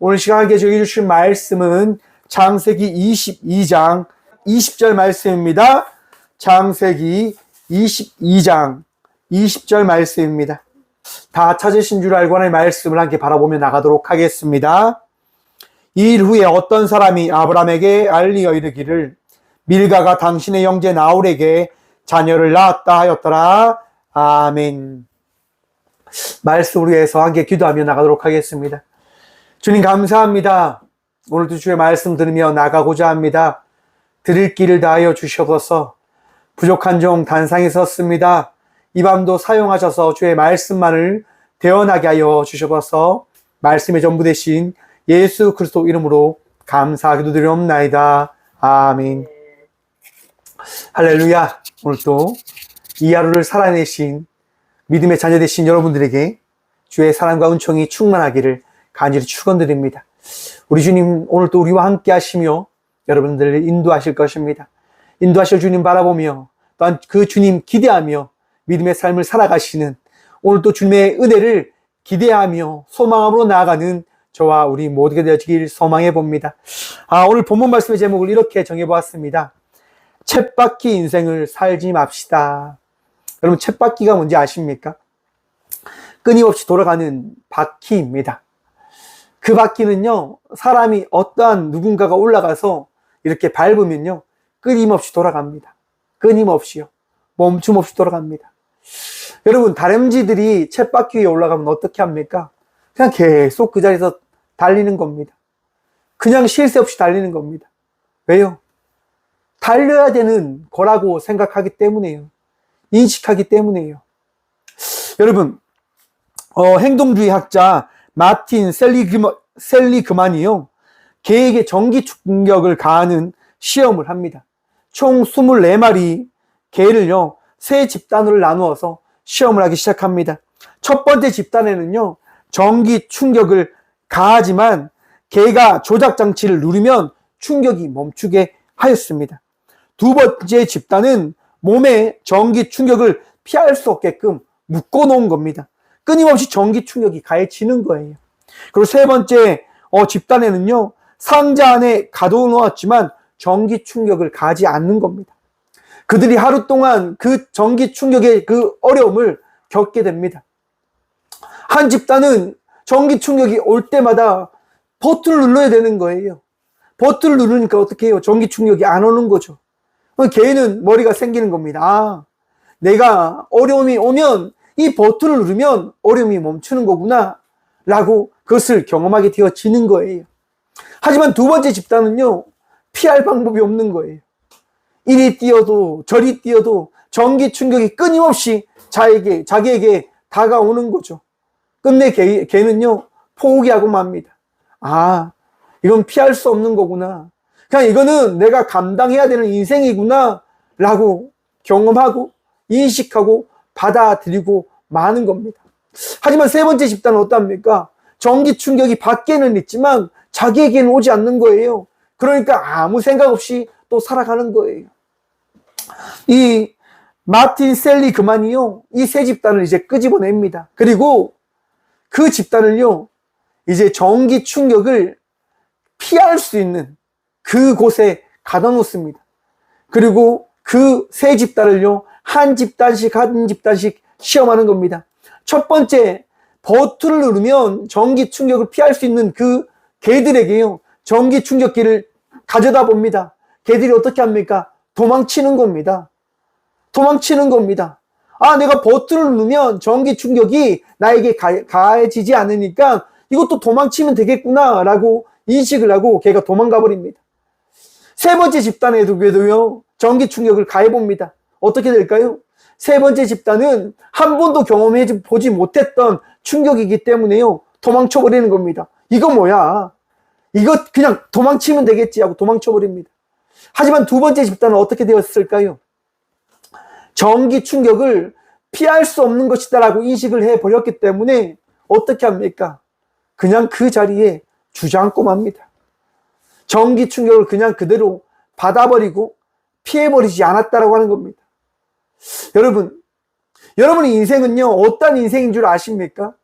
오늘 시간에 저에게 주신 말씀은 창세기 22장 20절 말씀입니다. 창세기 22장 20절 말씀입니다. 다 찾으신 줄 알고 하나님의 말씀을 함께 바라보며 나가도록 하겠습니다. 이 일 후에 어떤 사람이 아브라함에게 알리어 이르기를 밀가가 당신의 형제 나홀에게 자녀를 낳았다 하였더라. 아멘. 말씀을 위해서 함께 기도하며 나가도록 하겠습니다. 주님 감사합니다. 오늘도 주의 말씀 들으며 나가고자 합니다. 드릴 길을 다하여 주시옵소서. 부족한 종 단상에 섰습니다. 이 밤도 사용하셔서 주의 말씀만을 대언하게 하여 주시옵소서. 말씀의 전부 되신 예수 그리스도 이름으로 감사하게 기도드리옵나이다. 아멘. 할렐루야. 오늘도 이 하루를 살아내신 믿음의 자녀 되신 여러분들에게 주의 사랑과 은총이 충만하기를 간절히 축원드립니다. 우리 주님 오늘도 우리와 함께 하시며 여러분들을 인도하실 것입니다. 인도하실 주님 바라보며 또한 그 주님 기대하며 믿음의 삶을 살아가시는 오늘도 주님의 은혜를 기대하며 소망함으로 나아가는 저와 우리 모두가 되어지길 소망해 봅니다. 오늘 본문 말씀의 제목을 이렇게 정해보았습니다. 쳇바퀴 인생을 살지 맙시다. 여러분 쳇바퀴가 뭔지 아십니까? 끊임없이 돌아가는 바퀴입니다. 그 바퀴는요, 사람이 어떠한 누군가가 올라가서 이렇게 밟으면요, 끊임없이 돌아갑니다. 끊임없이요. 멈춤 없이 돌아갑니다. 여러분, 다람쥐들이 쳇바퀴 위에 올라가면 어떻게 합니까? 그냥 계속 그 자리에서 달리는 겁니다. 그냥 쉴 새 없이 달리는 겁니다. 왜요? 달려야 되는 거라고 생각하기 때문이에요. 인식하기 때문이에요. 여러분, 행동주의 학자 마틴 셀리그만이요, 개에게 전기 충격을 가하는 시험을 합니다. 총 24마리 개를요, 세 집단으로 나누어서 시험을 하기 시작합니다. 첫 번째 집단에는요, 전기 충격을 가하지만 개가 조작 장치를 누르면 충격이 멈추게 하였습니다. 두 번째 집단은 몸에 전기 충격을 피할 수 없게끔 묶어 놓은 겁니다. 끊임없이 전기 충격이 가해지는 거예요. 그리고 세 번째 집단에는요, 상자 안에 가둬 놓았지만 전기 충격을 가하지 않는 겁니다. 그들이 하루 동안 그 전기 충격의 그 어려움을 겪게 됩니다. 한 집단은 전기 충격이 올 때마다 버튼을 눌러야 되는 거예요. 버튼을 누르니까 어떻게 해요? 전기 충격이 안 오는 거죠. 개는 머리가 생기는 겁니다. 내가 어려움이 오면 이 버튼을 누르면 어려움이 멈추는 거구나 라고 그것을 경험하게 되어지는 거예요. 하지만 두 번째 집단은요, 피할 방법이 없는 거예요. 이리 뛰어도 저리 뛰어도 전기 충격이 끊임없이 자기에게 다가오는 거죠. 끝내 걔는요, 포기하고 맙니다. 이건 피할 수 없는 거구나. 그냥 이거는 내가 감당해야 되는 인생이구나 라고 경험하고 인식하고 받아들이고 마는 겁니다. 하지만 세 번째 집단은 어떻습니까? 전기 충격이 밖에는 있지만 자기에게는 오지 않는 거예요. 그러니까 아무 생각 없이 또 살아가는 거예요. 이 마틴 셀리그만이요, 이 세 집단을 이제 끄집어냅니다. 그리고 그 집단을요, 이제 전기 충격을 피할 수 있는 그곳에 가둬 놓습니다. 그리고 그 세 집단을요, 한 집단씩 시험하는 겁니다. 첫 번째, 버튼을 누르면 전기 충격을 피할 수 있는 그 개들에게요, 전기 충격기를 가져다 봅니다. 개들이 어떻게 합니까? 도망치는 겁니다. 도망치는 겁니다. 내가 버튼을 누르면 전기 충격이 나에게 가해지지 않으니까 이것도 도망치면 되겠구나 라고 인식을 하고 걔가 도망가 버립니다. 세 번째 집단에도요, 전기 충격을 가해봅니다. 어떻게 될까요? 세 번째 집단은 한 번도 경험해 보지 못했던 충격이기 때문에요, 도망쳐버리는 겁니다. 이거 뭐야? 이거 그냥 도망치면 되겠지 하고 도망쳐버립니다. 하지만 두 번째 집단은 어떻게 되었을까요? 전기 충격을 피할 수 없는 것이다 라고 인식을 해버렸기 때문에 어떻게 합니까? 그냥 그 자리에 주저앉고 맙니다. 전기 충격을 그냥 그대로 받아버리고 피해버리지 않았다라고 하는 겁니다. 여러분의 인생은요, 어떤 인생인 줄 아십니까?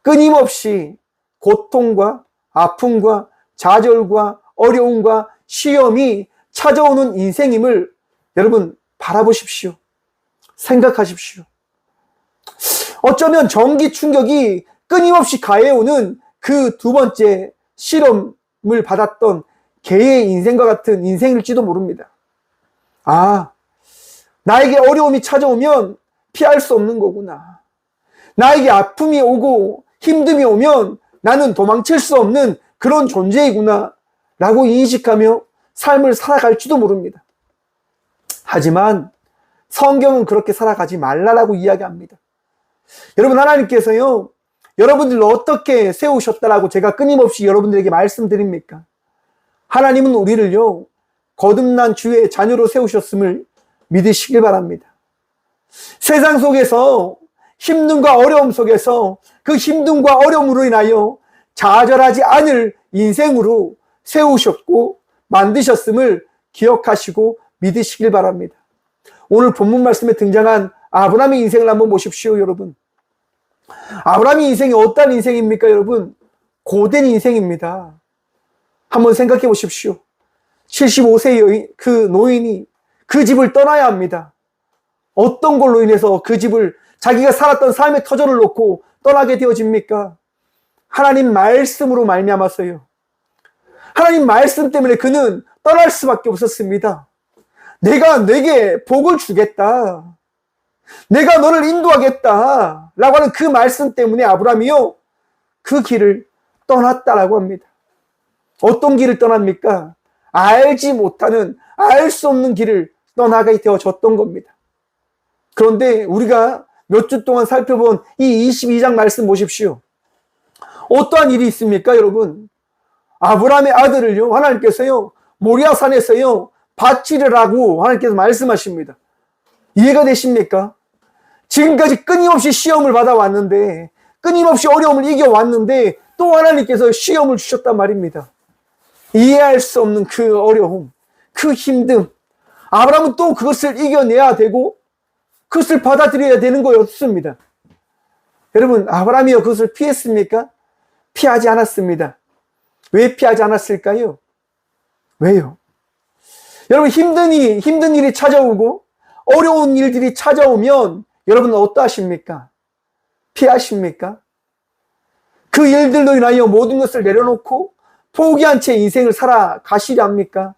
끊임없이 고통과 아픔과 좌절과 어려움과 시험이 찾아오는 인생임을 여러분 바라보십시오. 생각하십시오. 어쩌면 전기 충격이 끊임없이 가해오는 그 두 번째 실험을 받았던 개의 인생과 같은 인생일지도 모릅니다. 아, 나에게 어려움이 찾아오면 피할 수 없는 거구나. 나에게 아픔이 오고 힘듦이 오면 나는 도망칠 수 없는 그런 존재이구나 라고 인식하며 삶을 살아갈지도 모릅니다. 하지만 성경은 그렇게 살아가지 말라라고 이야기합니다. 여러분, 하나님께서요, 여러분들을 어떻게 세우셨다라고 제가 끊임없이 여러분들에게 말씀드립니까? 하나님은 우리를요, 거듭난 주의 자녀로 세우셨음을 믿으시길 바랍니다. 세상 속에서 힘듦과 어려움 속에서 그 힘듦과 어려움으로 인하여 좌절하지 않을 인생으로 세우셨고 만드셨음을 기억하시고 믿으시길 바랍니다. 오늘 본문 말씀에 등장한 아브라함의 인생을 한번 보십시오, 여러분. 아브라함의 인생이 어떤 인생입니까, 여러분? 고된 인생입니다. 한번 생각해 보십시오. 75세의 그 노인이 그 집을 떠나야 합니다. 어떤 걸로 인해서 그 집을 자기가 살았던 삶의 터전을 놓고 떠나게 되어집니까? 하나님 말씀으로 말미암아서요. 하나님 말씀 때문에 그는 떠날 수밖에 없었습니다. 내가 내게 복을 주겠다. 내가 너를 인도하겠다. 라고 하는 그 말씀 때문에 아브라함이요, 그 길을 떠났다라고 합니다. 어떤 길을 떠납니까? 알지 못하는, 알 수 없는 길을 떠나게 되어졌던 겁니다. 그런데 우리가 몇 주 동안 살펴본 이 22장 말씀 보십시오. 어떠한 일이 있습니까, 여러분? 아브라함의 아들을요, 하나님께서요, 모리아산에서요, 바치르라고 하나님께서 말씀하십니다. 이해가 되십니까? 지금까지 끊임없이 시험을 받아왔는데, 끊임없이 어려움을 이겨왔는데, 또 하나님께서 시험을 주셨단 말입니다. 이해할 수 없는 그 어려움, 그 힘듦, 아브라함은 또 그것을 이겨내야 되고, 그것을 받아들여야 되는 거였습니다. 여러분, 아브라함이요, 그것을 피했습니까? 피하지 않았습니다. 왜 피하지 않았을까요? 왜요? 여러분, 힘든 일이 찾아오고 어려운 일들이 찾아오면 여러분은 어떠하십니까? 피하십니까? 그 일들로 인하여 모든 것을 내려놓고 포기한 채 인생을 살아가시려 합니까?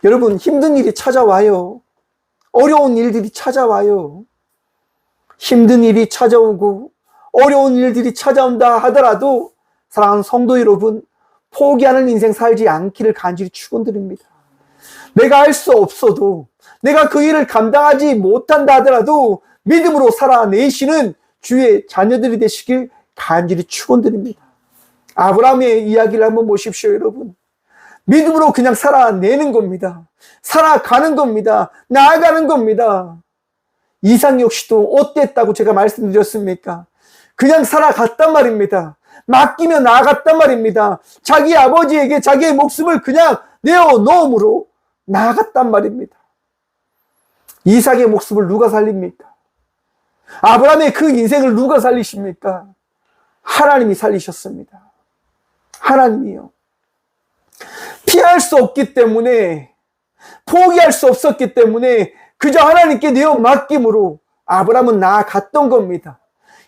여러분, 힘든 일이 찾아와요. 어려운 일들이 찾아와요. 힘든 일이 찾아오고 어려운 일들이 찾아온다 하더라도 사랑하는 성도 여러분, 포기하는 인생 살지 않기를 간절히 축원드립니다. 내가 할 수 없어도, 내가 그 일을 감당하지 못한다 하더라도 믿음으로 살아내시는 주의 자녀들이 되시길 간절히 축원드립니다. 아브라함의 이야기를 한번 보십시오, 여러분. 믿음으로 그냥 살아내는 겁니다. 살아가는 겁니다. 나아가는 겁니다. 이삭 역시도 어땠다고 제가 말씀드렸습니까? 그냥 살아갔단 말입니다. 맡기며 나아갔단 말입니다. 자기 아버지에게 자기의 목숨을 그냥 내어놓음으로 나아갔단 말입니다. 이삭의 목숨을 누가 살립니까? 아브라함의 그 인생을 누가 살리십니까? 하나님이 살리셨습니다. 하나님이요. 피할 수 없기 때문에, 포기할 수 없었기 때문에 그저 하나님께 내어 맡김으로 아브라함은 나아갔던 겁니다.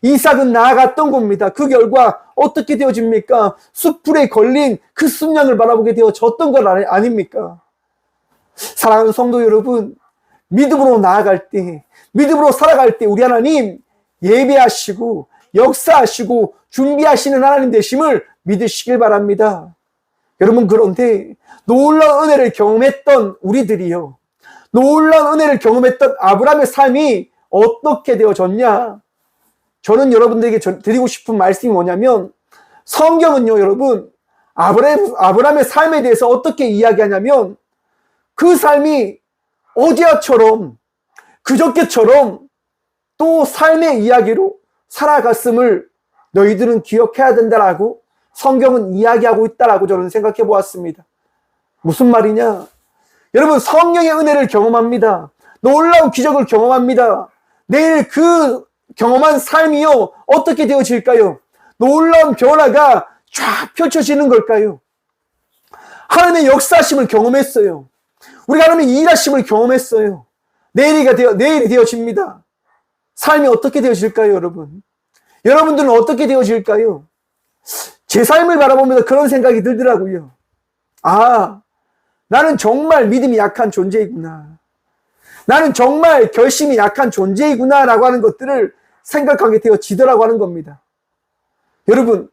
이삭은 나아갔던 겁니다. 그 결과 어떻게 되어집니까? 숯불에 걸린 그 순양을 바라보게 되어졌던 것 아닙니까? 사랑하는 성도 여러분, 믿음으로 나아갈 때, 믿음으로 살아갈 때 우리 하나님 예배하시고 역사하시고 준비하시는 하나님 되심을 믿으시길 바랍니다. 여러분, 그런데 놀라운 은혜를 경험했던 우리들이요, 놀라운 은혜를 경험했던 아브라함의 삶이 어떻게 되어졌냐? 저는 여러분들에게 드리고 싶은 말씀이 뭐냐면, 성경은요, 여러분, 아브라함의 삶에 대해서 어떻게 이야기하냐면, 그 삶이 어제와처럼 그저께처럼 또 삶의 이야기로 살아갔음을 너희들은 기억해야 된다라고 성경은 이야기하고 있다라고 저는 생각해 보았습니다. 무슨 말이냐? 여러분, 성령의 은혜를 경험합니다. 놀라운 기적을 경험합니다. 내일 그 경험한 삶이요, 어떻게 되어질까요? 놀라운 변화가 쫙 펼쳐지는 걸까요? 하나님의 역사하심을 경험했어요. 우리가 하나님의 일하심을 경험했어요. 내일이 되어집니다. 삶이 어떻게 되어질까요, 여러분? 여러분들은 어떻게 되어질까요? 제 삶을 바라보면서 그런 생각이 들더라고요. 아, 나는 정말 믿음이 약한 존재이구나. 나는 정말 결심이 약한 존재이구나 라고 하는 것들을 생각하게 되어지더라고 하는 겁니다. 여러분,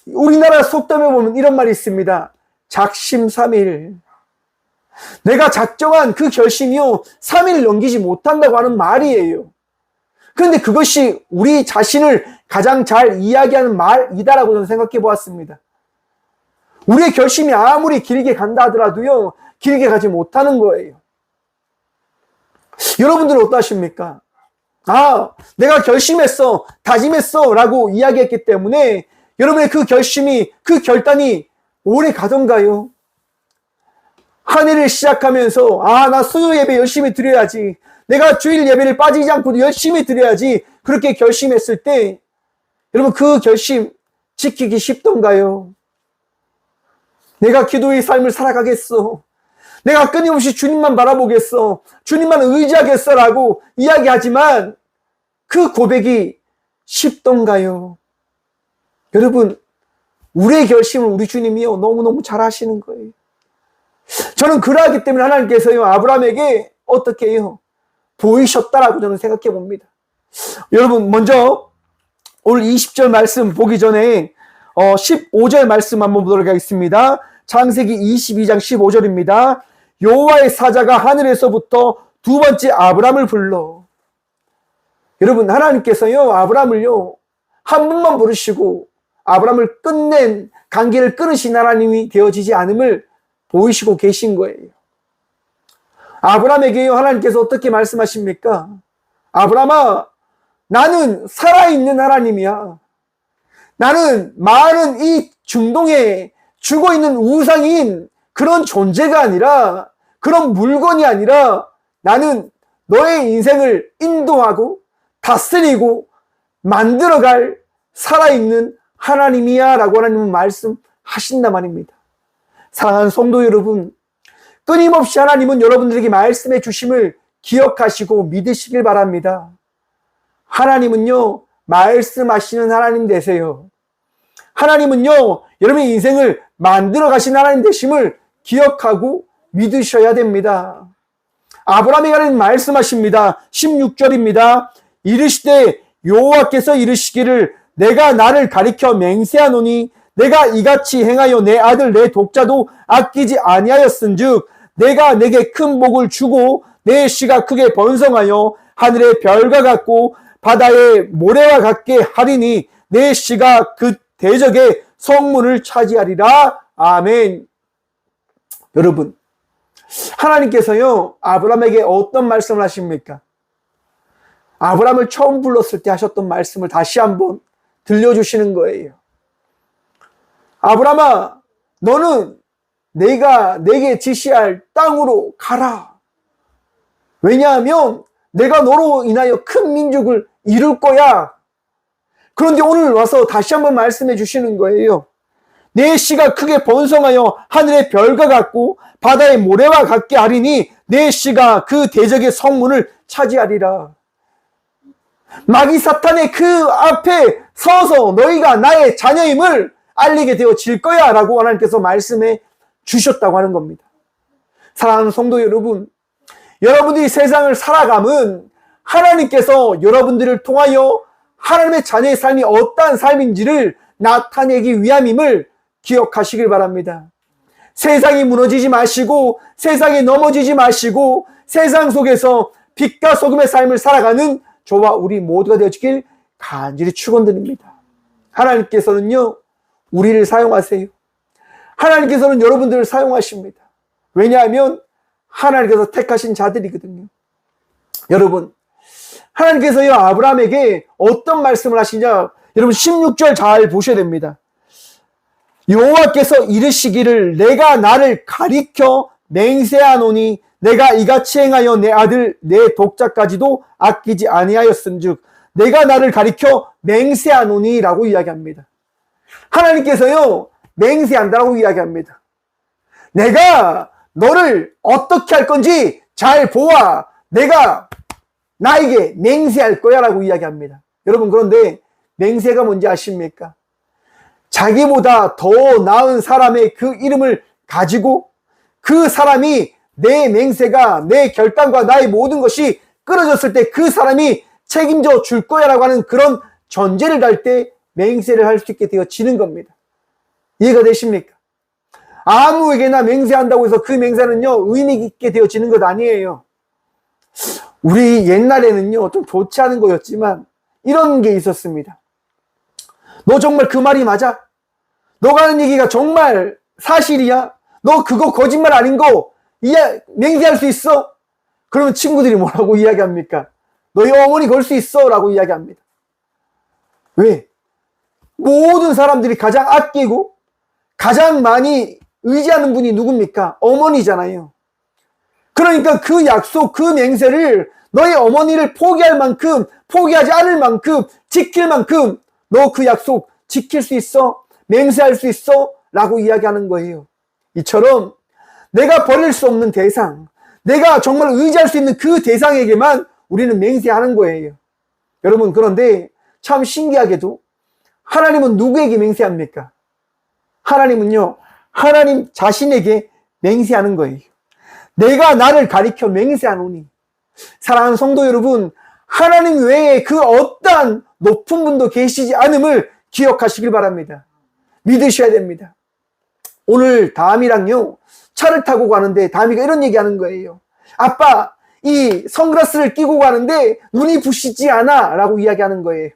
우리나라 속담에 보면 이런 말이 있습니다. 작심삼일. 내가 작정한 그 결심이요 3일 넘기지 못한다고 하는 말이에요. 그런데 그것이 우리 자신을 가장 잘 이야기하는 말이다라고 저는 생각해 보았습니다. 우리의 결심이 아무리 길게 간다 하더라도요 길게 가지 못하는 거예요. 여러분들은 어떠십니까? 아, 내가 결심했어, 다짐했어 라고 이야기했기 때문에 여러분의 그 결심이, 그 결단이 오래 가던가요? 한 해를 시작하면서 아, 나 수요 예배 열심히 드려야지, 내가 주일 예배를 빠지지 않고 열심히 드려야지, 그렇게 결심했을 때 여러분 그 결심 지키기 쉽던가요? 내가 기도의 삶을 살아가겠어, 내가 끊임없이 주님만 바라보겠어, 주님만 의지하겠어 라고 이야기하지만 그 고백이 쉽던가요? 여러분, 우리의 결심을 우리 주님이요 너무너무 잘 하시는 거예요. 저는 그러하기 때문에 하나님께서요 아브라함에게 어떻게 해요? 보이셨다라고 저는 생각해 봅니다. 여러분, 먼저 오늘 20절 말씀 보기 전에 15절 말씀 한번 보도록 하겠습니다. 창세기 22장 15절입니다. 여호와의 사자가 하늘에서부터 두 번째 아브람을 불러. 여러분, 하나님께서요 아브람을요 한 번만 부르시고 아브람을 끝낸 관계를 끊으신 하나님이 되어지지 않음을 보이시고 계신 거예요. 아브람에게요 하나님께서 어떻게 말씀하십니까? 아브람아, 나는 살아있는 하나님이야. 나는 많은 이 중동에 죽어있는 우상인 그런 존재가 아니라, 그런 물건이 아니라, 나는 너의 인생을 인도하고 다스리고 만들어갈 살아있는 하나님이야 라고 하나님은 말씀하신단 말입니다. 사랑하는 성도 여러분, 끊임없이 하나님은 여러분들에게 말씀해 주심을 기억하시고 믿으시길 바랍니다. 하나님은요 말씀하시는 하나님 되세요. 하나님은요 여러분의 인생을 만들어 가신 하나님 되심을 기억하고 믿으셔야 됩니다. 아브라함에게 하나님 말씀하십니다. 16절입니다. 이르시되 여호와께서 이르시기를 내가 나를 가리켜 맹세하노니 내가 이같이 행하여 내 아들 내 독자도 아끼지 아니하였은즉 내가 내게 큰 복을 주고 내 씨가 크게 번성하여 하늘의 별과 같고 바다의 모래와 같게 하리니 내 씨가 그 대적의 성문을 차지하리라. 아멘. 여러분, 하나님께서요 아브라함에게 어떤 말씀을 하십니까? 아브라함을 처음 불렀을 때 하셨던 말씀을 다시 한번 들려주시는 거예요. 아브라함아, 너는 내가 내게 지시할 땅으로 가라. 왜냐하면 내가 너로 인하여 큰 민족을 이룰 거야. 그런데 오늘 와서 다시 한번 말씀해 주시는 거예요. 내 씨가 크게 번성하여 하늘의 별과 같고 바다의 모래와 같게 하리니 내 씨가 그 대적의 성문을 차지하리라. 마귀 사탄의 그 앞에 서서 너희가 나의 자녀임을 알리게 되어질 거야 라고 하나님께서 말씀해 주셨다고 하는 겁니다. 사랑하는 성도 여러분, 여러분들이 세상을 살아감은 하나님께서 여러분들을 통하여 하나님의 자녀의 삶이 어떠한 삶인지를 나타내기 위함임을 기억하시길 바랍니다. 세상이 무너지지 마시고 세상에 넘어지지 마시고 세상 속에서 빛과 소금의 삶을 살아가는 저와 우리 모두가 되어지길 간절히 축원드립니다. 하나님께서는요 우리를 사용하세요. 하나님께서는 여러분들을 사용하십니다. 왜냐하면 하나님께서 택하신 자들이거든요. 여러분, 하나님께서요 아브라함에게 어떤 말씀을 하시냐, 여러분 16절 잘 보셔야 됩니다. 여호와께서 이르시기를 내가 나를 가리켜 맹세하노니 내가 이같이 행하여 내 아들 내 독자까지도 아끼지 아니하였은즉 내가 나를 가리켜 맹세하노니 라고 이야기합니다. 하나님께서요, 맹세한다라고 이야기합니다. 내가 너를 어떻게 할 건지 잘 보아. 내가 나에게 맹세할 거야 라고 이야기합니다. 여러분, 그런데 맹세가 뭔지 아십니까? 자기보다 더 나은 사람의 그 이름을 가지고 그 사람이 내 맹세가 내 결단과 나의 모든 것이 끊어졌을 때 그 사람이 책임져 줄 거야 라고 하는 그런 전제를 달 때 맹세를 할 수 있게 되어지는 겁니다. 이해가 되십니까? 아무에게나 맹세한다고 해서 그 맹세는요, 의미 있게 되어지는 것 아니에요. 우리 옛날에는요, 좀 좋지 않은 거였지만 이런 게 있었습니다. 너 정말 그 말이 맞아? 너가 하는 얘기가 정말 사실이야? 너 그거 거짓말 아닌 거 맹세할 수 있어? 그러면 친구들이 뭐라고 이야기합니까? 너희 어머니 걸 수 있어? 라고 이야기합니다. 왜? 모든 사람들이 가장 아끼고 가장 많이 의지하는 분이 누굽니까? 어머니잖아요. 그러니까 그 약속, 그 맹세를 너희 어머니를 포기할 만큼, 포기하지 않을 만큼, 지킬 만큼 너 그 약속 지킬 수 있어? 맹세할 수 있어? 라고 이야기하는 거예요. 이처럼 내가 버릴 수 없는 대상, 내가 정말 의지할 수 있는 그 대상에게만 우리는 맹세하는 거예요. 여러분, 그런데 참 신기하게도 하나님은 누구에게 맹세합니까? 하나님은요, 하나님 자신에게 맹세하는 거예요. 내가 나를 가리켜 맹세하노니. 사랑하는 성도 여러분, 하나님 외에 그 어떠한 높은 분도 계시지 않음을 기억하시길 바랍니다. 믿으셔야 됩니다. 오늘 다음이랑요, 차를 타고 가는데 다음이가 이런 얘기하는 거예요. 아빠, 이 선글라스를 끼고 가는데 눈이 부시지 않아 라고 이야기하는 거예요.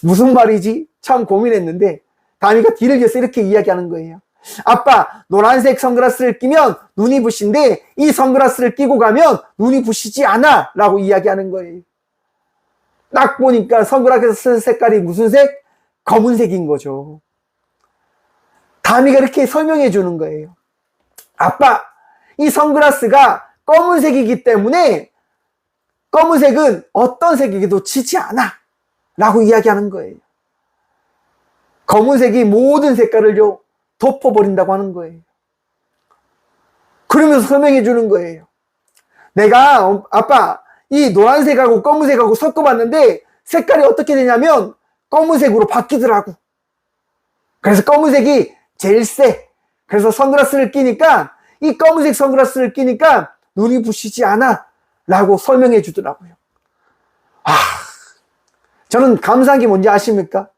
무슨 말이지? 참 고민했는데 다음이가 뒤를 이어서 이렇게 이야기하는 거예요. 아빠, 노란색 선글라스를 끼면 눈이 부신데 이 선글라스를 끼고 가면 눈이 부시지 않아 라고 이야기하는 거예요. 딱 보니까 선글라스 색깔이 무슨 색? 검은색인 거죠. 다미가 이렇게 설명해 주는 거예요. 아빠, 이 선글라스가 검은색이기 때문에 검은색은 어떤 색에게도 지지 않아 라고 이야기하는 거예요. 검은색이 모든 색깔을요 덮어버린다고 하는 거예요. 그러면서 설명해 주는 거예요. 내가 아빠 이 노란색하고 검은색하고 섞어봤는데 색깔이 어떻게 되냐면 검은색으로 바뀌더라고. 그래서 검은색이 제일 세. 그래서 선글라스를 끼니까 이 검은색 선글라스를 끼니까 눈이 부시지 않아 라고 설명해 주더라고요. 저는 감사한 게 뭔지 아십니까?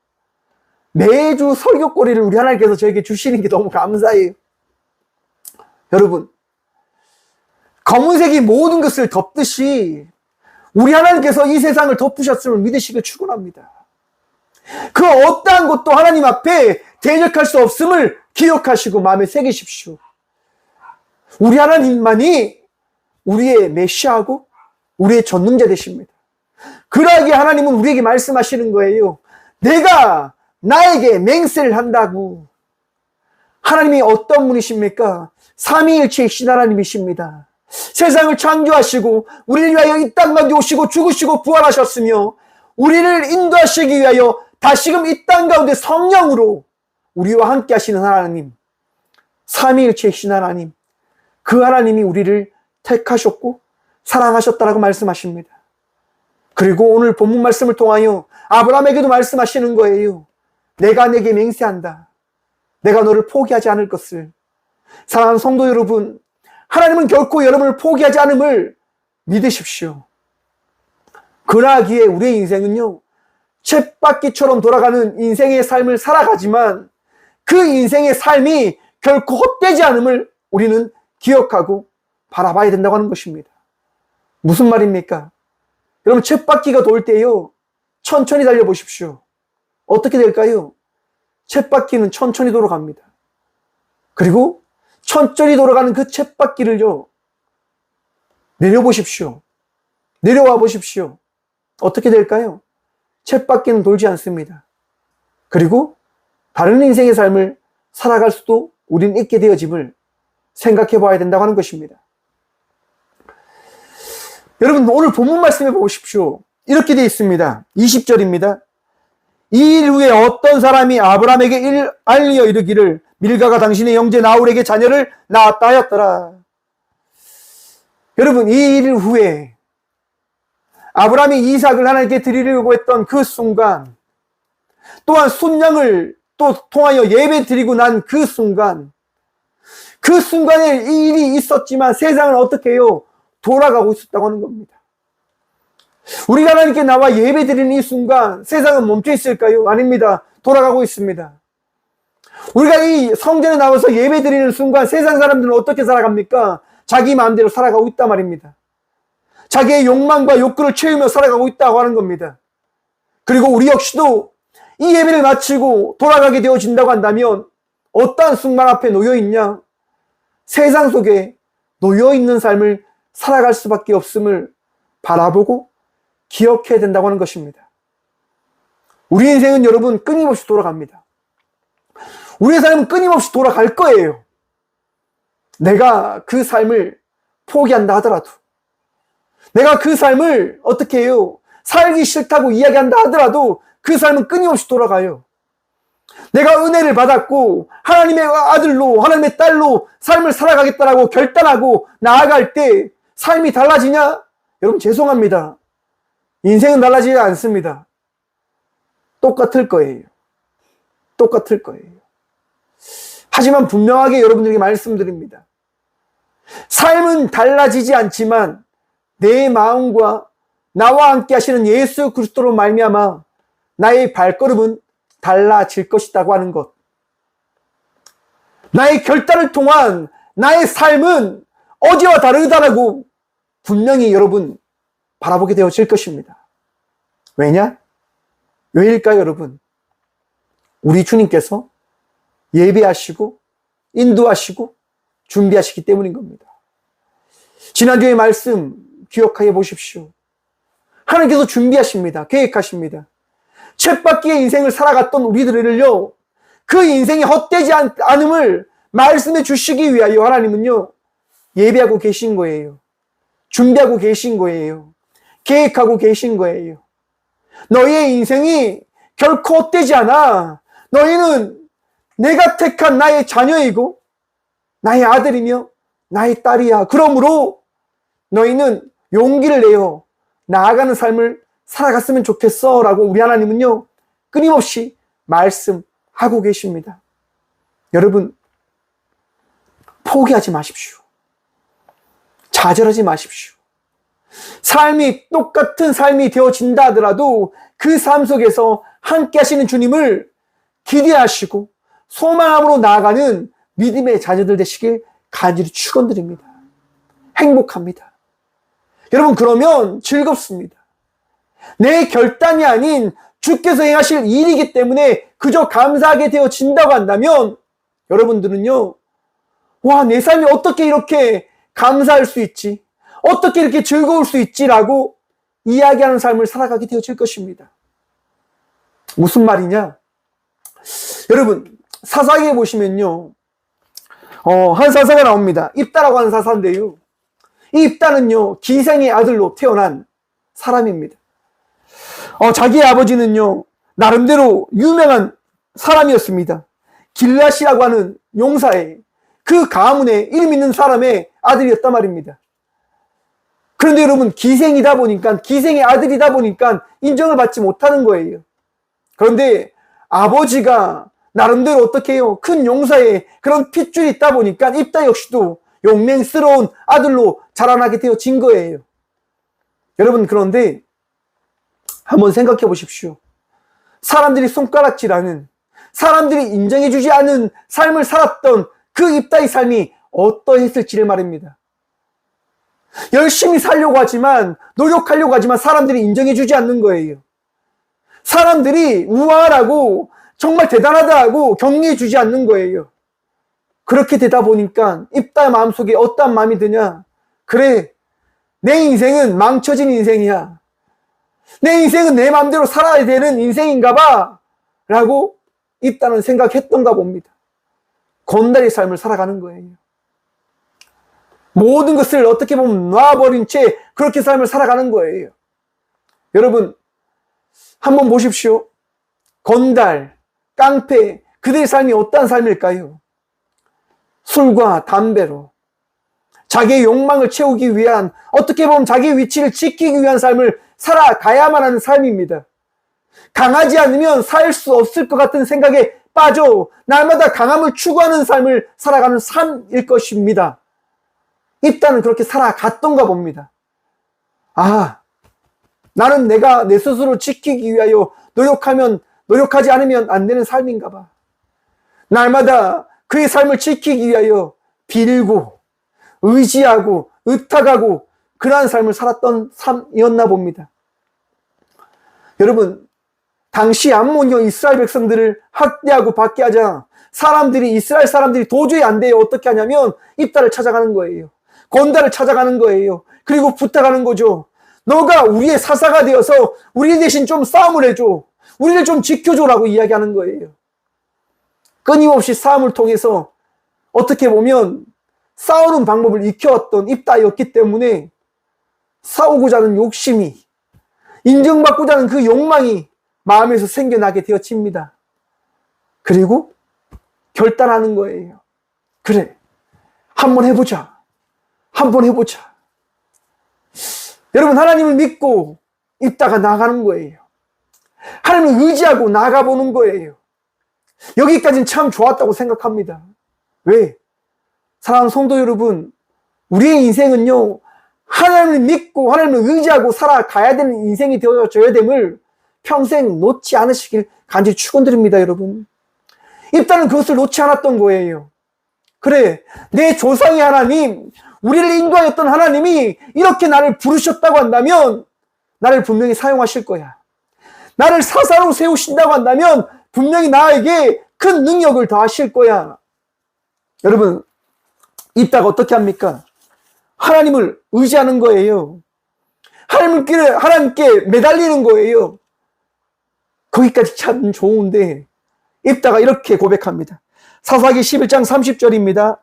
매주 설교거리를 우리 하나님께서 저에게 주시는 게 너무 감사해요. 여러분, 검은색이 모든 것을 덮듯이 우리 하나님께서 이 세상을 덮으셨음을 믿으시길 축원합니다. 그 어떠한 것도 하나님 앞에 대적할 수 없음을 기억하시고 마음에 새기십시오. 우리 하나님만이 우리의 메시아고 우리의 전능자 되십니다. 그러기에 하나님은 우리에게 말씀하시는 거예요. 내가 나에게 맹세를 한다고. 하나님이 어떤 분이십니까? 삼위일체이신 하나님이십니다. 세상을 창조하시고 우리를 위하여 이 땅 가운데 오시고 죽으시고 부활하셨으며 우리를 인도하시기 위하여 다시금 이 땅 가운데 성령으로 우리와 함께 하시는 하나님, 삼위일체이신 하나님, 그 하나님이 우리를 택하셨고 사랑하셨다라고 말씀하십니다. 그리고 오늘 본문 말씀을 통하여 아브라함에게도 말씀하시는 거예요. 내가 내게 맹세한다. 내가 너를 포기하지 않을 것을. 사랑하는 성도 여러분, 하나님은 결코 여러분을 포기하지 않음을 믿으십시오. 그러하기에 우리의 인생은요, 쳇바퀴처럼 돌아가는 인생의 삶을 살아가지만 그 인생의 삶이 결코 헛되지 않음을 우리는 기억하고 바라봐야 된다고 하는 것입니다. 무슨 말입니까? 여러분, 쳇바퀴가 돌 때요, 천천히 달려보십시오. 어떻게 될까요? 쳇바퀴는 천천히 돌아갑니다. 그리고 천천히 돌아가는 그 쳇바퀴를요, 내려보십시오. 내려와 보십시오. 어떻게 될까요? 쳇바퀴는 돌지 않습니다. 그리고 다른 인생의 삶을 살아갈 수도 우리는 있게 되어짐을 생각해 봐야 된다고 하는 것입니다. 여러분, 오늘 본문 말씀해 보십시오. 이렇게 되어 있습니다. 20절입니다. 이 일 후에 어떤 사람이 아브라함에게 알리어 이르기를 밀가가 당신의 형제 나홀에게 자녀를 낳았다 하였더라. 여러분, 이 일 후에 아브라함이 이삭을 하나님께 드리려고 했던 그 순간, 또한 순양을 또 통하여 예배 드리고 난 그 순간, 그 순간에 이 일이 있었지만 세상은 어떻게 해요? 돌아가고 있었다고 하는 겁니다. 우리가 하나님께 나와 예배 드리는 이 순간 세상은 멈춰 있을까요? 아닙니다. 돌아가고 있습니다. 우리가 이 성전에 나와서 예배 드리는 순간 세상 사람들은 어떻게 살아갑니까? 자기 마음대로 살아가고 있단 말입니다. 자기의 욕망과 욕구를 채우며 살아가고 있다고 하는 겁니다. 그리고 우리 역시도 이 예배를 마치고 돌아가게 되어진다고 한다면 어떠한 순간 앞에 놓여있냐? 세상 속에 놓여있는 삶을 살아갈 수밖에 없음을 바라보고 기억해야 된다고 하는 것입니다. 우리 인생은 여러분 끊임없이 돌아갑니다. 우리의 삶은 끊임없이 돌아갈 거예요. 내가 그 삶을 포기한다 하더라도, 내가 그 삶을 어떻게 해요? 살기 싫다고 이야기한다 하더라도 그 삶은 끊임없이 돌아가요. 내가 은혜를 받았고 하나님의 아들로, 하나님의 딸로 삶을 살아가겠다라고 결단하고 나아갈 때 삶이 달라지냐? 여러분 죄송합니다. 인생은 달라지지 않습니다. 똑같을 거예요. 똑같을 거예요. 하지만 분명하게 여러분들에게 말씀드립니다. 삶은 달라지지 않지만 내 마음과 나와 함께 하시는 예수 그리스도로 말미암아 나의 발걸음은 달라질 것이라고 하는 것. 나의 결단을 통한 나의 삶은 어제와 다르다라고 분명히 여러분 바라보게 되어질 것입니다. 왜냐? 왜일까요, 여러분? 우리 주님께서 예배하시고 인도하시고 준비하시기 때문인 겁니다. 지난주의 말씀 기억해 보십시오. 하나님께서 준비하십니다. 계획하십니다. 쳇바퀴의 인생을 살아갔던 우리들을요, 그 인생이 헛되지 않음을 말씀해 주시기 위하여 하나님은요, 예배하고 계신 거예요. 준비하고 계신 거예요. 계획하고 계신 거예요. 너희의 인생이 결코 헛되지 않아. 너희는 내가 택한 나의 자녀이고 나의 아들이며 나의 딸이야. 그러므로 너희는 용기를 내어 나아가는 삶을 살아갔으면 좋겠어 라고 우리 하나님은요 끊임없이 말씀하고 계십니다. 여러분 포기하지 마십시오. 좌절하지 마십시오. 삶이 똑같은 삶이 되어진다 하더라도 그 삶 속에서 함께 하시는 주님을 기대하시고 소망함으로 나아가는 믿음의 자녀들 되시길 간절히 축원드립니다. 행복합니다. 여러분 그러면 즐겁습니다. 내 결단이 아닌 주께서 행하실 일이기 때문에 그저 감사하게 되어진다고 한다면 여러분들은요, 와, 내 삶이 어떻게 이렇게 감사할 수 있지? 어떻게 이렇게 즐거울 수 있지라고 이야기하는 삶을 살아가게 되어질 것입니다. 무슨 말이냐? 여러분 사사기에 보시면요, 한 사사가 나옵니다. 입다라고 하는 사사인데요, 이 입다는요 기생의 아들로 태어난 사람입니다. 자기의 아버지는요 나름대로 유명한 사람이었습니다. 길라시라고 하는 용사의 그 가문에 이름 있는 사람의 아들이었단 말입니다. 그런데 여러분 기생이다 보니까, 기생의 아들이다 보니까 인정을 받지 못하는 거예요. 그런데 아버지가 나름대로 어떻게 해요? 큰 용사의 그런 핏줄이 있다 보니까 입다 역시도 용맹스러운 아들로 자라나게 되어진 거예요. 여러분 그런데 한번 생각해 보십시오. 사람들이 손가락질하는, 사람들이 인정해주지 않은 삶을 살았던 그 입다의 삶이 어떠했을지를 말입니다. 열심히 살려고 하지만, 노력하려고 하지만 사람들이 인정해주지 않는 거예요. 사람들이 우아하고 정말 대단하다고 격려해주지 않는 거예요. 그렇게 되다 보니까 입다의 마음속에 어떠한 마음이 드냐? 그래, 내 인생은 망쳐진 인생이야. 내 인생은 내 마음대로 살아야 되는 인생인가 봐 라고 입다는 생각했던가 봅니다. 건달의 삶을 살아가는 거예요. 모든 것을 어떻게 보면 놔버린 채 그렇게 삶을 살아가는 거예요. 여러분 한번 보십시오. 건달, 깡패, 그들의 삶이 어떠한 삶일까요? 술과 담배로 자기의 욕망을 채우기 위한, 어떻게 보면 자기의 위치를 지키기 위한 삶을 살아가야만 하는 삶입니다. 강하지 않으면 살 수 없을 것 같은 생각에 빠져 날마다 강함을 추구하는 삶을 살아가는 삶일 것입니다. 입다는 그렇게 살아갔던가 봅니다. 나는 내가 내 스스로 지키기 위하여 노력하지 않으면 안 되는 삶인가 봐. 날마다 그의 삶을 지키기 위하여 빌고 의지하고 의탁하고 그러한 삶을 살았던 삶이었나 봅니다. 여러분, 당시 암몬 이스라엘 백성들을 학대하고 박해하자 이스라엘 사람들이 도저히 안 돼요. 어떻게 하냐면 입다를 찾아가는 거예요. 건달을 찾아가는 거예요. 그리고 부탁하는 거죠. 너가 우리의 사사가 되어서 우리 대신 좀 싸움을 해줘. 우리를 좀 지켜줘라고 이야기하는 거예요. 끊임없이 싸움을 통해서 어떻게 보면 싸우는 방법을 익혀왔던 입다였기 때문에 싸우고자 하는 욕심이, 인정받고자 하는 그 욕망이 마음에서 생겨나게 되어집니다. 그리고 결단하는 거예요. 그래, 한번 해보자. 여러분, 하나님을 믿고 입다가 나가는 거예요. 하나님을 의지하고 나가보는 거예요. 여기까지는 참 좋았다고 생각합니다. 왜? 사랑하는 성도 여러분, 우리의 인생은요, 하나님을 믿고 하나님을 의지하고 살아가야 되는 인생이 되어져야 됨을 평생 놓지 않으시길 간절히 축원드립니다, 여러분. 입다는 그것을 놓지 않았던 거예요. 그래, 내 조상의 하나님, 우리를 인도하였던 하나님이 이렇게 나를 부르셨다고 한다면 나를 분명히 사용하실 거야. 나를 사사로 세우신다고 한다면 분명히 나에게 큰 능력을 더하실 거야. 여러분, 입다가 어떻게 합니까? 하나님을 의지하는 거예요. 하나님께 매달리는 거예요. 거기까지 참 좋은데 입다가 이렇게 고백합니다. 사사기 11장 30절입니다.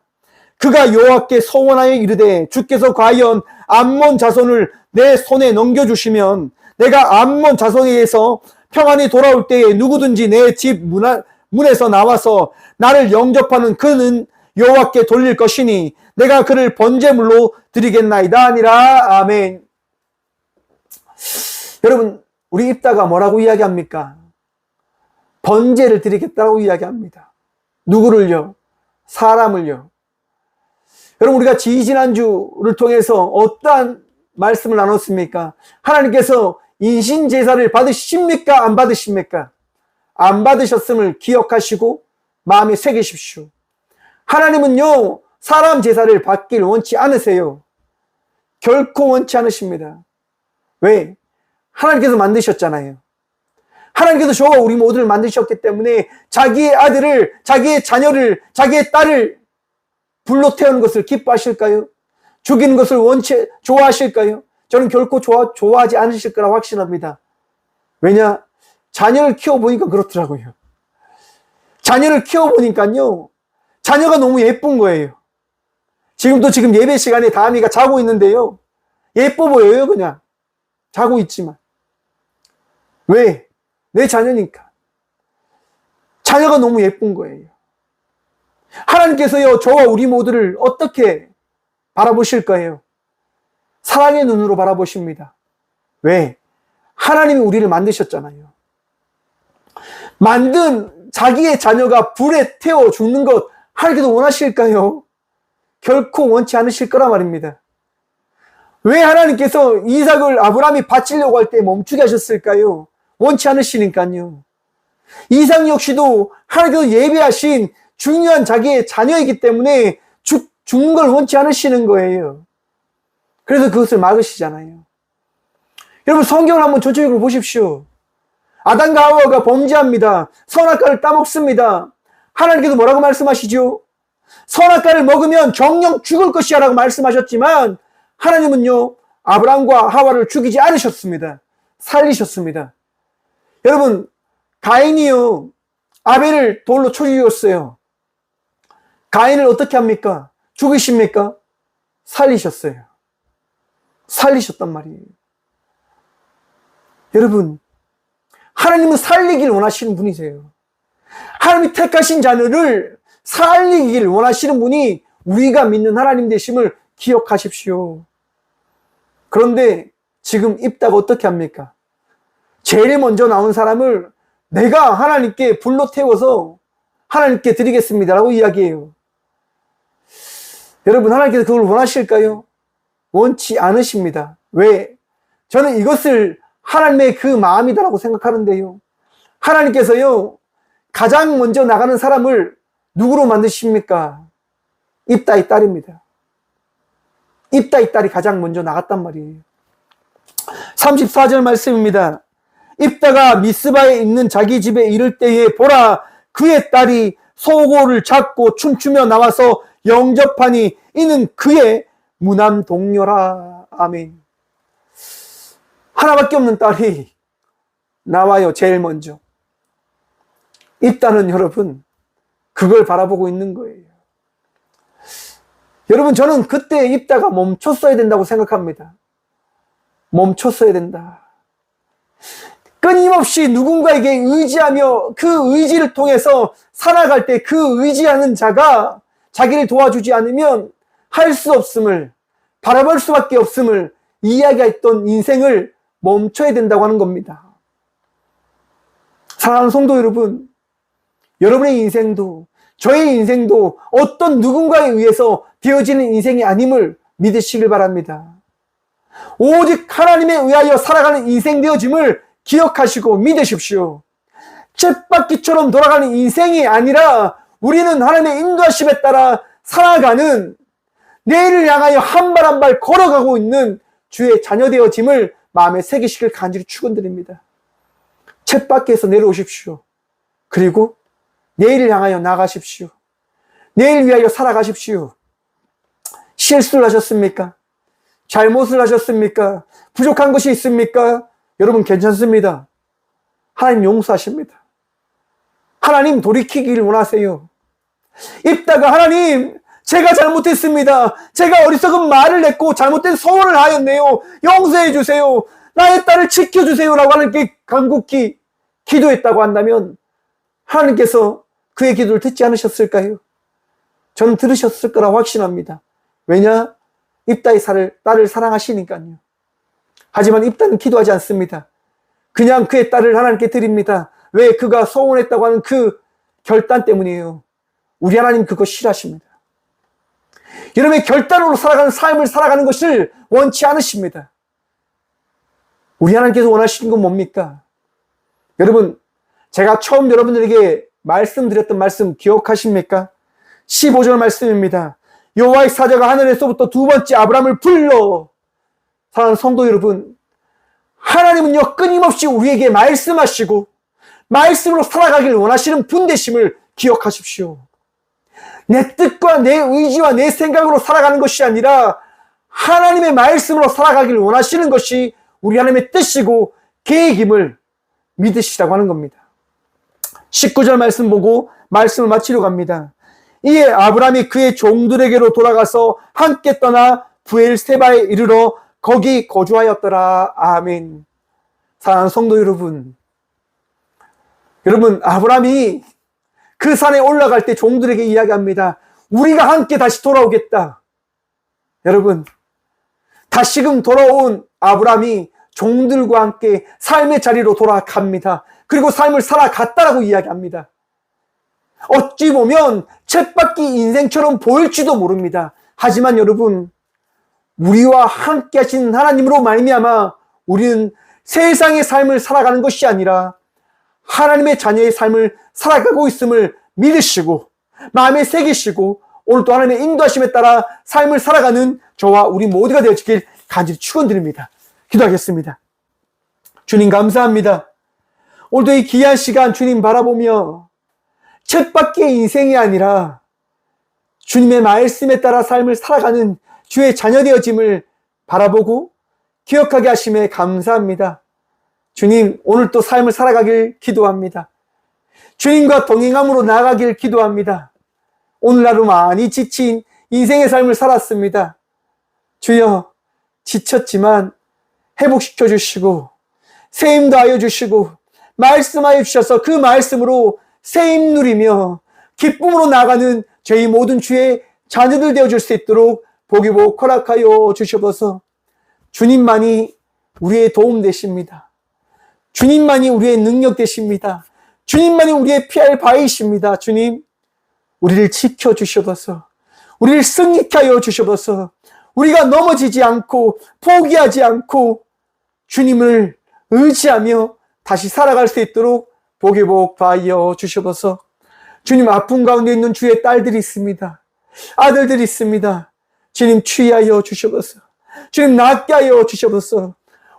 그가 여호와께 소원하여 이르되 주께서 과연 암몬 자손을 내 손에 넘겨주시면 내가 암몬 자손에게서 평안히 돌아올 때에 누구든지 내 집 문에서 나와서 나를 영접하는 그는 여호와께 돌릴 것이니 내가 그를 번제물로 드리겠나이다 하니라. 아멘. 여러분, 우리 입다가 뭐라고 이야기합니까? 번제를 드리겠다고 이야기합니다. 누구를요? 사람을요. 여러분, 우리가 지지난주를 통해서 어떠한 말씀을 나눴습니까? 하나님께서 인신제사를 받으십니까? 안 받으십니까? 안 받으셨음을 기억하시고 마음에 새기십시오. 하나님은요, 사람 제사를 받기를 원치 않으세요. 결코 원치 않으십니다. 왜? 하나님께서 만드셨잖아요. 하나님께서 저와 우리 모두를 만드셨기 때문에 자기의 아들을, 자기의 자녀를, 자기의 딸을 불로 태우는 것을 기뻐하실까요? 죽이는 것을 좋아하실까요? 저는 결코 좋아하지 않으실 거라 확신합니다. 왜냐? 자녀를 키워보니까 그렇더라고요. 자녀를 키워보니까요, 자녀가 너무 예쁜 거예요. 지금 예배 시간에 다미가 자고 있는데요, 예뻐 보여요. 그냥 자고 있지만. 왜? 내 자녀니까. 자녀가 너무 예쁜 거예요. 하나님께서요, 저와 우리 모두를 어떻게 바라보실 거예요? 사랑의 눈으로 바라보십니다. 왜? 하나님이 우리를 만드셨잖아요. 만든 자기의 자녀가 불에 태워 죽는 것 하나님께서 원하실까요? 결코 원치 않으실 거란 말입니다. 왜 하나님께서 이삭을 아브라함이 바치려고 할 때 멈추게 하셨을까요? 원치 않으시니까요. 이삭 역시도 하나님께서 예배하신 중요한 자기의 자녀이기 때문에 죽는 걸 원치 않으시는 거예요. 그래서 그것을 막으시잖아요. 여러분, 성경을 한번 전체적으로 보십시오. 아담과 하와가 범죄합니다. 선악과를 따먹습니다. 하나님께서 뭐라고 말씀하시죠? 선악과를 먹으면 정령 죽을 것이야 라고 말씀하셨지만 하나님은요, 아브라함과 하와를 죽이지 않으셨습니다. 살리셨습니다. 여러분, 가인이요, 아벨을 돌로 쳐 죽였어요. 가인을 어떻게 합니까? 죽이십니까? 살리셨어요. 살리셨단 말이에요. 여러분, 하나님은 살리길 원하시는 분이세요. 하나님이 택하신 자녀를 살리길 원하시는 분이 우리가 믿는 하나님 되심을 기억하십시오. 그런데 지금 입다가 어떻게 합니까? 제일 먼저 나온 사람을 내가 하나님께 불로 태워서 하나님께 드리겠습니다라고 이야기해요. 여러분, 하나님께서 그걸 원하실까요? 원치 않으십니다. 왜? 저는 이것을 하나님의 그 마음이다라고 생각하는데요. 하나님께서요, 가장 먼저 나가는 사람을 누구로 만드십니까? 입다의 딸입니다. 입다의 딸이 가장 먼저 나갔단 말이에요. 34절 말씀입니다. 입다가 미스바에 있는 자기 집에 이를 때에 보라, 그의 딸이 소고를 잡고 춤추며 나와서 영접하니 이는 그의 무남 동료라. 아멘. 하나밖에 없는 딸이 나와요. 제일 먼저. 입다는 여러분 그걸 바라보고 있는 거예요. 여러분, 저는 그때 입다가 멈췄어야 된다고 생각합니다. 멈췄어야 된다. 끊임없이 누군가에게 의지하며 그 의지를 통해서 살아갈 때 그 의지하는 자가 자기를 도와주지 않으면 할 수 없음을, 바라볼 수밖에 없음을 이야기했던 인생을 멈춰야 된다고 하는 겁니다. 사랑하는 성도 여러분, 여러분의 인생도 저의 인생도 어떤 누군가에 의해서 되어지는 인생이 아님을 믿으시길 바랍니다. 오직 하나님에 의하여 살아가는 인생 되어짐을 기억하시고 믿으십시오. 쳇바퀴처럼 돌아가는 인생이 아니라 우리는 하나님의 인도하심에 따라 살아가는, 내일을 향하여 한 발 한 발 걸어가고 있는 주의 자녀 되어짐을 마음에 새기시길 간절히 축원드립니다. 쳇바퀴에서 내려오십시오. 그리고 내일을 향하여 나가십시오. 내일 위하여 살아가십시오. 실수를 하셨습니까? 잘못을 하셨습니까? 부족한 것이 있습니까? 여러분, 괜찮습니다. 하나님 용서하십니다. 하나님 돌이키기를 원하세요. 입다가 하나님, 제가 잘못했습니다. 제가 어리석은 말을 했고 잘못된 소원을 하였네요. 용서해 주세요. 나의 딸을 지켜주세요. 라고 하나님께 간곡히 기도했다고 한다면 하나님께서 그의 기도를 듣지 않으셨을까요? 저는 들으셨을 거라고 확신합니다. 왜냐? 입다의 딸을 사랑하시니까요. 하지만 입다는 기도하지 않습니다. 그냥 그의 딸을 하나님께 드립니다. 왜? 그가 소원했다고 하는 그 결단 때문이에요. 우리 하나님 그거 싫어하십니다. 여러분의 결단으로 살아가는 삶을 살아가는 것을 원치 않으십니다. 우리 하나님께서 원하시는 건 뭡니까? 여러분, 제가 처음 여러분들에게 말씀드렸던 말씀 기억하십니까? 15절 말씀입니다. 여호와의 사자가 하늘에서부터 두 번째 아브라함을 불러. 사랑하는 성도 여러분, 하나님은요 끊임없이 우리에게 말씀하시고 말씀으로 살아가길 원하시는 분 되심을 기억하십시오. 내 뜻과 내 의지와 내 생각으로 살아가는 것이 아니라 하나님의 말씀으로 살아가길 원하시는 것이 우리 하나님의 뜻이고 계획임을 믿으시라고 하는 겁니다. 19절 말씀 보고 말씀을 마치려 갑니다. 이에 아브라함이 그의 종들에게로 돌아가서 함께 떠나 브엘세바에 이르러 거기 거주하였더라. 아멘. 사랑하는 성도 여러분, 아브라함이 그 산에 올라갈 때 종들에게 이야기합니다. 우리가 함께 다시 돌아오겠다. 여러분, 다시금 돌아온 아브라함이 종들과 함께 삶의 자리로 돌아갑니다. 그리고 삶을 살아갔다라고 이야기합니다. 어찌 보면 쳇바퀴 인생처럼 보일지도 모릅니다. 하지만 여러분, 우리와 함께 하신 하나님으로 말미암아 우리는 세상의 삶을 살아가는 것이 아니라 하나님의 자녀의 삶을 살아가고 있음을 믿으시고 마음에 새기시고 오늘 또 하나님의 인도하심에 따라 삶을 살아가는 저와 우리 모두가 되어지길 간절히 축원드립니다. 기도하겠습니다. 주님 감사합니다. 오늘도 이 귀한 시간 주님 바라보며 쳇바퀴의 인생이 아니라 주님의 말씀에 따라 삶을 살아가는 주의 자녀 되어짐을 바라보고 기억하게 하심에 감사합니다. 주님, 오늘 또 삶을 살아가길 기도합니다. 주님과 동행함으로 나아가길 기도합니다. 오늘 하루 많이 지친 인생의 삶을 살았습니다. 주여, 지쳤지만 회복시켜 주시고 새 힘도 하여 주시고 말씀하여 주셔서 그 말씀으로 새 힘 누리며 기쁨으로 나가는 저희 모든 주의 자녀들 되어줄 수 있도록 복이 복 허락하여 주셔서 주님만이 우리의 도움 되십니다. 주님만이 우리의 능력 되십니다. 주님만이 우리의 피할 바위십니다. 주님, 우리를 지켜주셔서 우리를 승리케 하여 주셔서 우리가 넘어지지 않고 포기하지 않고 주님을 의지하며 다시 살아갈 수 있도록 복이 복 하여 주셔서 주님, 아픔 가운데 있는 주의 딸들이 있습니다. 아들들이 있습니다. 주님, 취하여 주셔서 주님, 낫게 하여 주셔서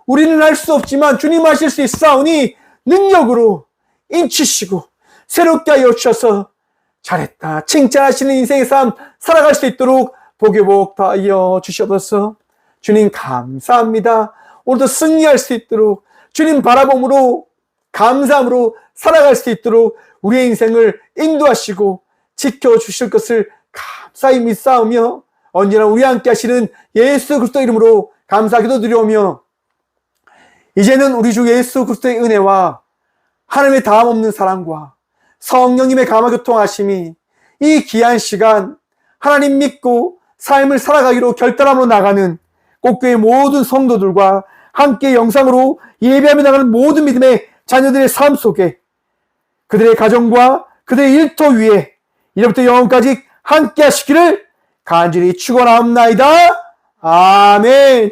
우리는 할 수 없지만 주님 하실 수 있사오니 능력으로 인치시고 새롭게 하여 주셔서 잘했다 칭찬하시는 인생의 삶 살아갈 수 있도록 복이 복 하여 주셔서 주님, 감사합니다. 오늘도 승리할 수 있도록 주님 바라봄으로 감사함으로 살아갈 수 있도록 우리의 인생을 인도하시고 지켜주실 것을 감사히 믿사오며 언제나 우리와 함께 하시는 예수 그리스도 이름으로 감사 기도드리오며, 이제는 우리 주 예수 그리스도의 은혜와 하나님의 다함없는 사랑과 성령님의 감화교통하심이 이 귀한 시간 하나님 믿고 삶을 살아가기로 결단함으로 나가는 꽃교회 모든 성도들과 함께 영상으로 예배하며 나가는 모든 믿음의 자녀들의 삶 속에 그들의 가정과 그들의 일터 위에 이제부터 영원까지 함께 하시기를 간절히 축원하옵나이다. 아멘.